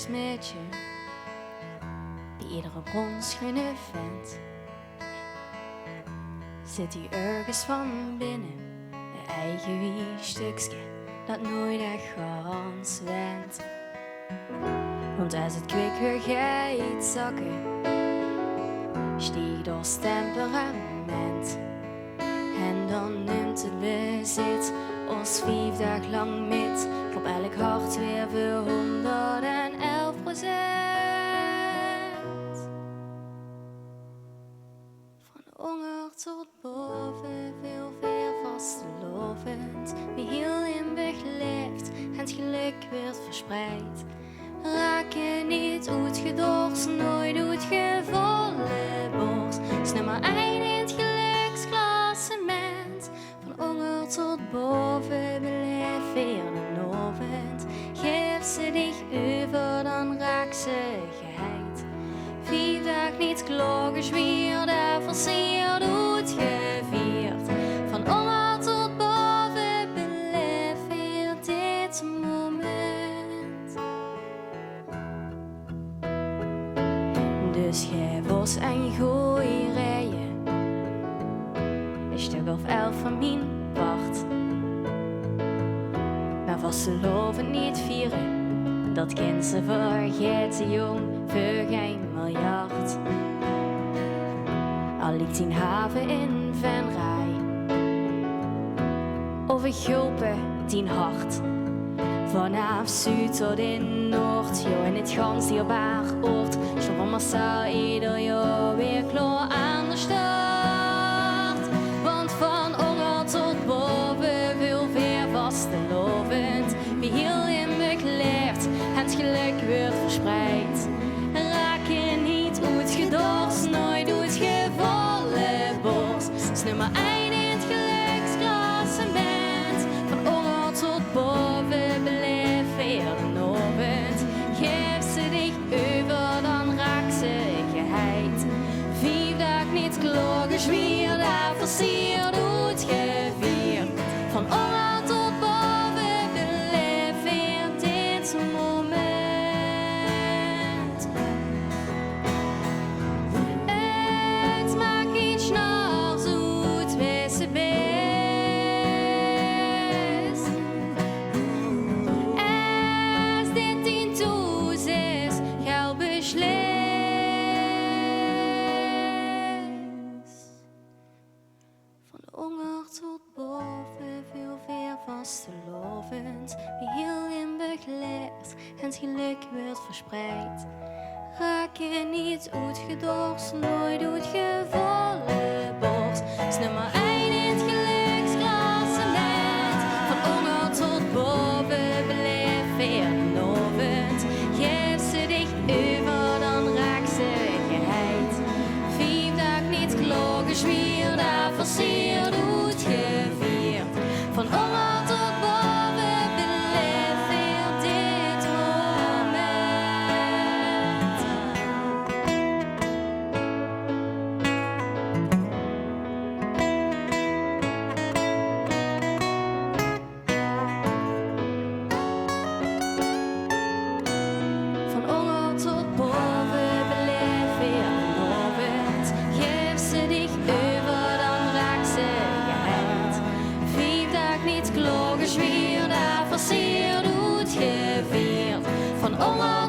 smetje, bij iedere bronsgroene vent zit hij ergens van binnen, een eigen wie stukje dat nooit echt gans went. Want als het kwik gaat zakken, stieg door temperament. En dan neemt het bezit ons 5 dagen lang met. Klop elk hart weer voor 111%. Van onger tot boven, veel weer vastelaovend. Wie heel Limburg leeft en het geluk wordt verspreid. Raak je niet uitgedorst, nooit uitgevolle borst. Is nummer 1 in het geluksklassement. Van onger tot boven, beleef weer een ovend. Geef ze dich over, dan raak ze geheid. 5 dagen niet klokken weer, daar versierd uitgevierd. Van onger tot boven, beleef weer dit moment. Dus geef ons en gooi rijden, een stuk of 11 van mijn part. Maar vastelovend niet vieren, dat kind ze vergeet ze jong voor geen miljard. Al ligt in haven in Venray, of ik gulpen tien hart. Vanaf Zuid tot in Noord, jo in het gans dierbaar oord. Stoppen massaal ieder jaar weer klaar aan de start. Want van onger tot boven, veel weer vastelovend. Wie heel Limburg leeft, het geluk wordt verspreid. Raak je niet uitgedorst, nooit uitgevolle borst. Is nummer 1 in het geluksklassement. Van onger tot boven, beleef weer een ovend. Geef ze dich over, dan raak ze geheid. 5 dagen niet klokken weer, daar versierd uitgevierd. Van onger tot boven, beleef weer dit moment. Het maakt iets naar zoet, wees ze best. Als dit in toes is, gauw beslist. Van onger tot boven, veel weer vastelovend. Wie heel Limburg leeft en het geluk wordt verspreid. Raak je niet uitgedorst, nooit uitgevolle borst. Is nummer 1 in het geluksklassement. Van onger tot boven, beleef weer een ovend. Geef ze dich over, dan raak ze geheid. 5 dagen niet klokken weer, daar versierd uitgevierd. Van onger tot boven, beleef weer dit moment. Van onger tot boven, beleef weer een ovend. Geef ze dich over, dan raak ze geheid. 5 dagen niet klokken weer, daar versierd uitgevierd. Van onger